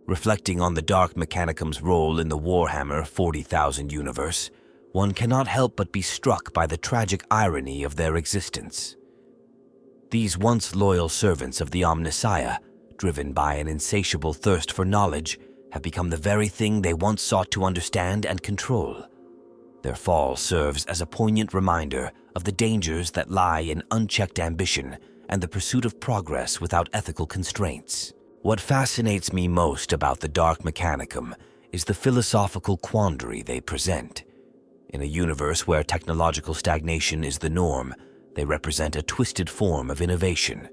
Reflecting on the Dark Mechanicum's role in the Warhammer 40,000 universe, one cannot help but be struck by the tragic irony of their existence. These once loyal servants of the Omnissiah, driven by an insatiable thirst for knowledge, have become the very thing they once sought to understand and control. Their fall serves as a poignant reminder of the dangers that lie in unchecked ambition and the pursuit of progress without ethical constraints. What fascinates me most about the Dark Mechanicum is the philosophical quandary they present. In a universe where technological stagnation is the norm, they represent a twisted form of innovation.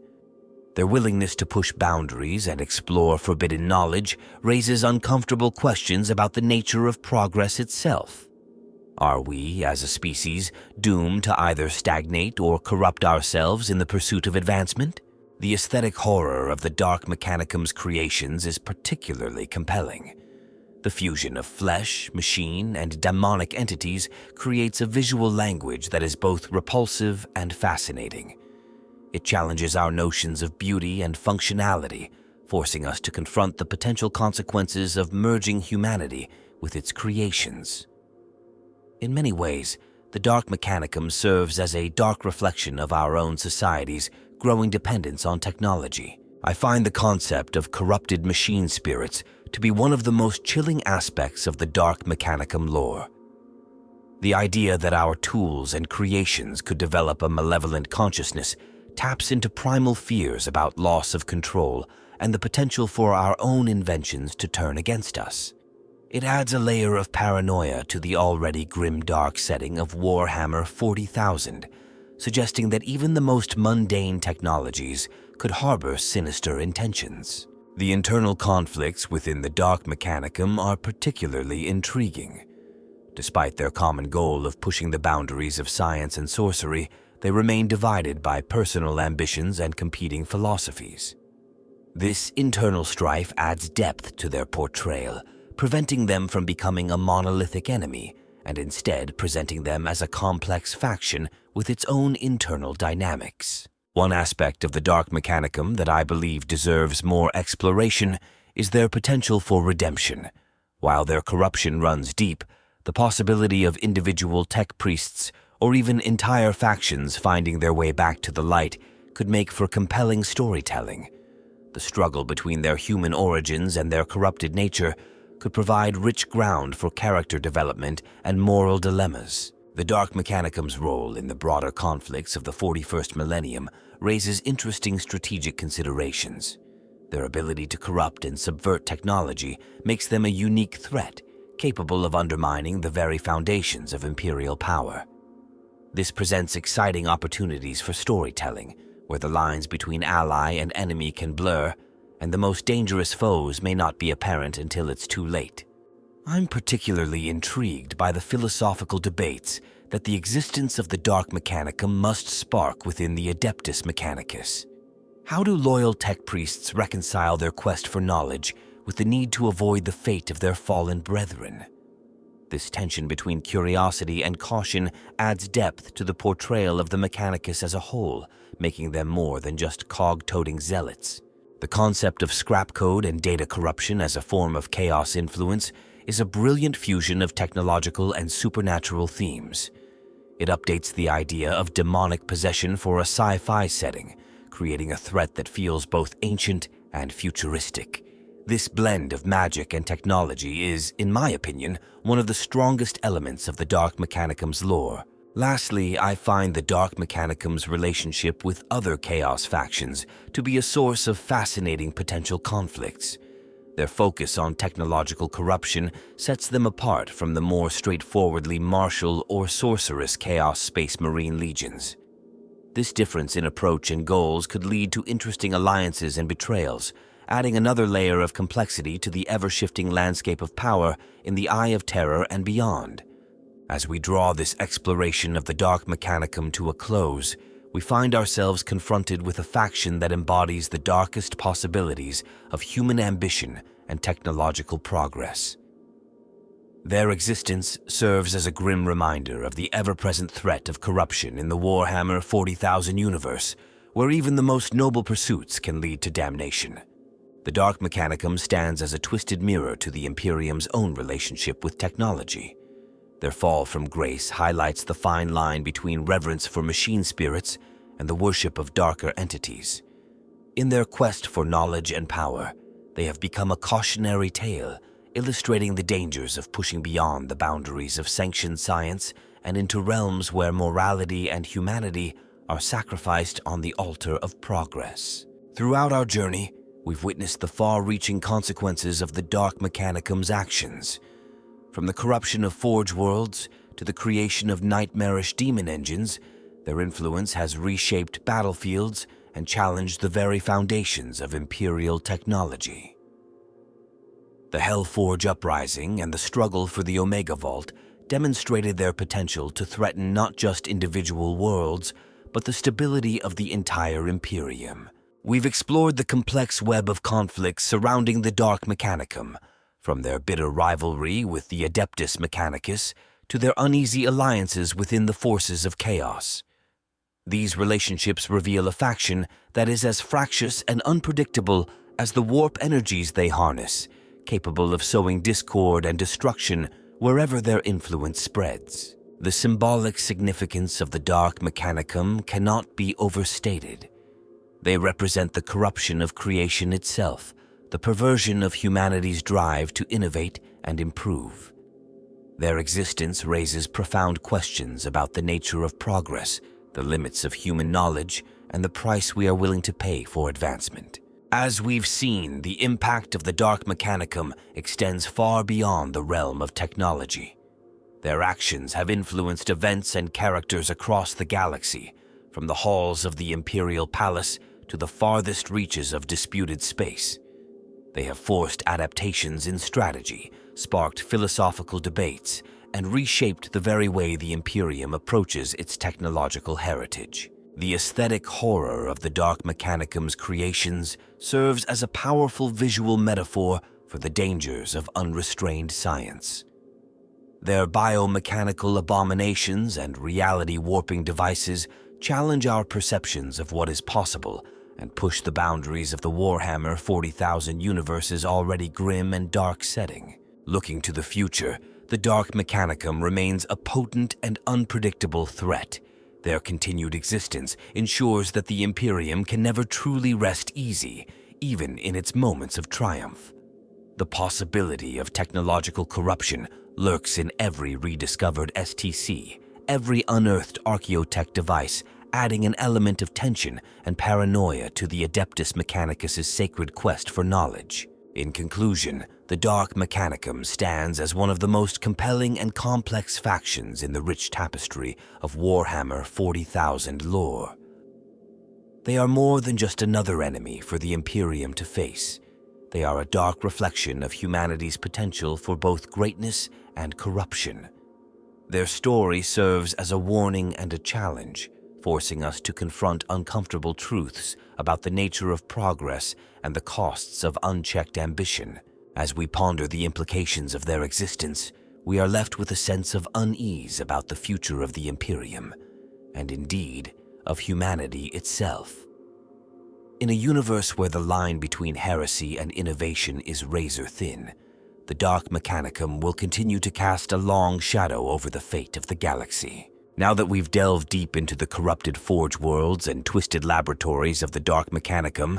Their willingness to push boundaries and explore forbidden knowledge raises uncomfortable questions about the nature of progress itself. Are we, as a species, doomed to either stagnate or corrupt ourselves in the pursuit of advancement? The aesthetic horror of the Dark Mechanicum's creations is particularly compelling. The fusion of flesh, machine, and demonic entities creates a visual language that is both repulsive and fascinating. It challenges our notions of beauty and functionality, forcing us to confront the potential consequences of merging humanity with its creations. In many ways, the Dark Mechanicum serves as a dark reflection of our own society's growing dependence on technology. I find the concept of corrupted machine spirits to be one of the most chilling aspects of the Dark Mechanicum lore. The idea that our tools and creations could develop a malevolent consciousness taps into primal fears about loss of control and the potential for our own inventions to turn against us. It adds a layer of paranoia to the already grim-dark setting of Warhammer 40,000, suggesting that even the most mundane technologies could harbor sinister intentions. The internal conflicts within the Dark Mechanicum are particularly intriguing. Despite their common goal of pushing the boundaries of science and sorcery, they remain divided by personal ambitions and competing philosophies. This internal strife adds depth to their portrayal, preventing them from becoming a monolithic enemy, and instead presenting them as a complex faction with its own internal dynamics. One aspect of the Dark Mechanicum that I believe deserves more exploration is their potential for redemption. While their corruption runs deep, the possibility of individual tech priests or even entire factions finding their way back to the light could make for compelling storytelling. The struggle between their human origins and their corrupted nature could provide rich ground for character development and moral dilemmas. The Dark Mechanicum's role in the broader conflicts of the 41st millennium raises interesting strategic considerations. Their ability to corrupt and subvert technology makes them a unique threat, capable of undermining the very foundations of imperial power. This presents exciting opportunities for storytelling, where the lines between ally and enemy can blur, and the most dangerous foes may not be apparent until it's too late. I'm particularly intrigued by the philosophical debates that the existence of the Dark Mechanicum must spark within the Adeptus Mechanicus. How do loyal tech priests reconcile their quest for knowledge with the need to avoid the fate of their fallen brethren? This tension between curiosity and caution adds depth to the portrayal of the Mechanicus as a whole, making them more than just cog-toting zealots. The concept of scrap code and data corruption as a form of chaos influence is a brilliant fusion of technological and supernatural themes. It updates the idea of demonic possession for a sci-fi setting, creating a threat that feels both ancient and futuristic. This blend of magic and technology is, in my opinion, one of the strongest elements of the Dark Mechanicum's lore. Lastly, I find the Dark Mechanicum's relationship with other Chaos factions to be a source of fascinating potential conflicts. Their focus on technological corruption sets them apart from the more straightforwardly martial or sorcerous Chaos Space Marine legions. This difference in approach and goals could lead to interesting alliances and betrayals, adding another layer of complexity to the ever-shifting landscape of power in the Eye of Terror and beyond. As we draw this exploration of the Dark Mechanicum to a close, we find ourselves confronted with a faction that embodies the darkest possibilities of human ambition and technological progress. Their existence serves as a grim reminder of the ever-present threat of corruption in the Warhammer 40,000 universe, where even the most noble pursuits can lead to damnation. The Dark Mechanicum stands as a twisted mirror to the Imperium's own relationship with technology. Their fall from grace highlights the fine line between reverence for machine spirits and the worship of darker entities. In their quest for knowledge and power, they have become a cautionary tale, illustrating the dangers of pushing beyond the boundaries of sanctioned science and into realms where morality and humanity are sacrificed on the altar of progress. Throughout our journey, we've witnessed the far-reaching consequences of the Dark Mechanicum's actions. From the corruption of Forge Worlds to the creation of nightmarish demon engines, their influence has reshaped battlefields and challenged the very foundations of Imperial technology. The Hellforge Uprising and the struggle for the Omega Vault demonstrated their potential to threaten not just individual worlds, but the stability of the entire Imperium. We've explored the complex web of conflicts surrounding the Dark Mechanicum, from their bitter rivalry with the Adeptus Mechanicus to their uneasy alliances within the forces of chaos. These relationships reveal a faction that is as fractious and unpredictable as the warp energies they harness, capable of sowing discord and destruction wherever their influence spreads. The symbolic significance of the Dark Mechanicum cannot be overstated. They represent the corruption of creation itself, the perversion of humanity's drive to innovate and improve. Their existence raises profound questions about the nature of progress, the limits of human knowledge, and the price we are willing to pay for advancement. As we've seen, the impact of the Dark Mechanicum extends far beyond the realm of technology. Their actions have influenced events and characters across the galaxy, from the halls of the Imperial Palace to the farthest reaches of disputed space. They have forced adaptations in strategy, sparked philosophical debates, and reshaped the very way the Imperium approaches its technological heritage. The aesthetic horror of the Dark Mechanicum's creations serves as a powerful visual metaphor for the dangers of unrestrained science. Their biomechanical abominations and reality-warping devices challenge our perceptions of what is possible and push the boundaries of the Warhammer 40,000 universe's already grim and dark setting. Looking to the future, the Dark Mechanicum remains a potent and unpredictable threat. Their continued existence ensures that the Imperium can never truly rest easy, even in its moments of triumph. The possibility of technological corruption lurks in every rediscovered STC, every unearthed archaeotech device, adding an element of tension and paranoia to the Adeptus Mechanicus' sacred quest for knowledge. In conclusion, the Dark Mechanicum stands as one of the most compelling and complex factions in the rich tapestry of Warhammer 40,000 lore. They are more than just another enemy for the Imperium to face. They are a dark reflection of humanity's potential for both greatness and corruption. Their story serves as a warning and a challenge, forcing us to confront uncomfortable truths about the nature of progress and the costs of unchecked ambition. As we ponder the implications of their existence, we are left with a sense of unease about the future of the Imperium, and indeed, of humanity itself. In a universe where the line between heresy and innovation is razor-thin, the Dark Mechanicum will continue to cast a long shadow over the fate of the galaxy. Now that we've delved deep into the corrupted forge worlds and twisted laboratories of the Dark Mechanicum,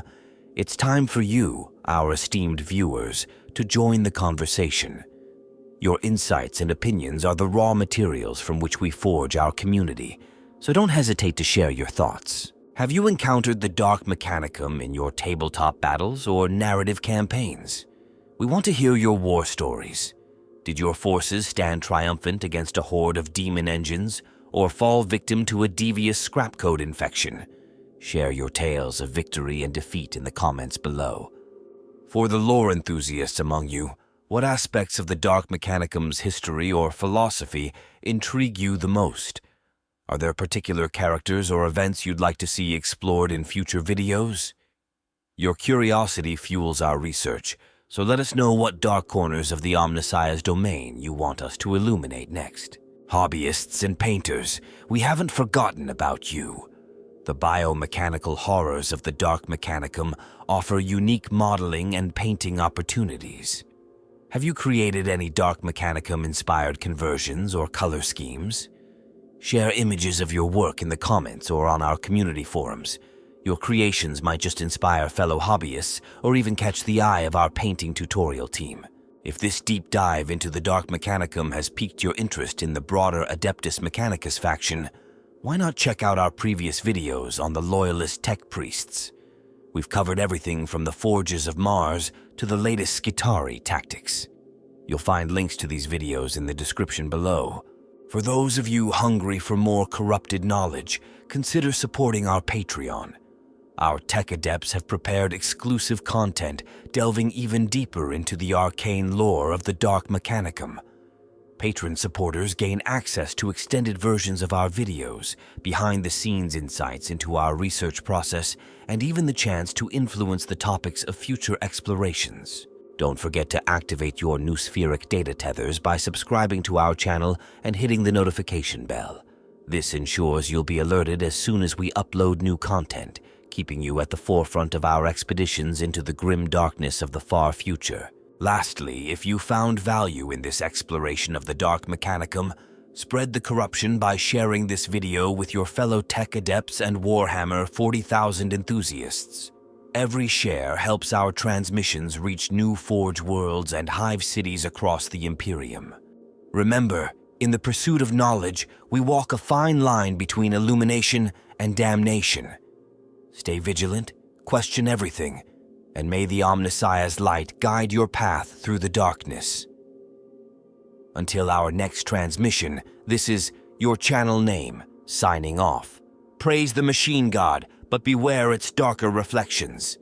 it's time for you, our esteemed viewers, to join the conversation. Your insights and opinions are the raw materials from which we forge our community, so don't hesitate to share your thoughts. Have you encountered the Dark Mechanicum in your tabletop battles or narrative campaigns? We want to hear your war stories. Did your forces stand triumphant against a horde of demon engines, or fall victim to a devious scrap code infection? Share your tales of victory and defeat in the comments below. For the lore enthusiasts among you, what aspects of the Dark Mechanicum's history or philosophy intrigue you the most? Are there particular characters or events you'd like to see explored in future videos? Your curiosity fuels our research, so let us know what dark corners of the Omnissiah's domain you want us to illuminate next. Hobbyists and painters, we haven't forgotten about you. The biomechanical horrors of the Dark Mechanicum offer unique modeling and painting opportunities. Have you created any Dark Mechanicum-inspired conversions or color schemes? Share images of your work in the comments or on our community forums. Your creations might just inspire fellow hobbyists or even catch the eye of our painting tutorial team. If this deep dive into the Dark Mechanicum has piqued your interest in the broader Adeptus Mechanicus faction, why not check out our previous videos on the Loyalist Tech Priests? We've covered everything from the Forges of Mars to the latest Skitarii tactics. You'll find links to these videos in the description below. For those of you hungry for more corrupted knowledge, consider supporting our Patreon. Our tech adepts have prepared exclusive content delving even deeper into the arcane lore of the Dark Mechanicum. Patron supporters gain access to extended versions of our videos, behind-the-scenes insights into our research process, and even the chance to influence the topics of future explorations. Don't forget to activate your noospheric data tethers by subscribing to our channel and hitting the notification bell. This ensures you'll be alerted as soon as we upload new content, keeping you at the forefront of our expeditions into the grim darkness of the far future. Lastly, if you found value in this exploration of the Dark Mechanicum, spread the corruption by sharing this video with your fellow tech adepts and Warhammer 40,000 enthusiasts. Every share helps our transmissions reach new forge worlds and hive cities across the Imperium. Remember, in the pursuit of knowledge, we walk a fine line between illumination and damnation. Stay vigilant, question everything, and may the Omnissiah's light guide your path through the darkness. Until our next transmission, this is your channel name, signing off. Praise the machine god, but beware its darker reflections.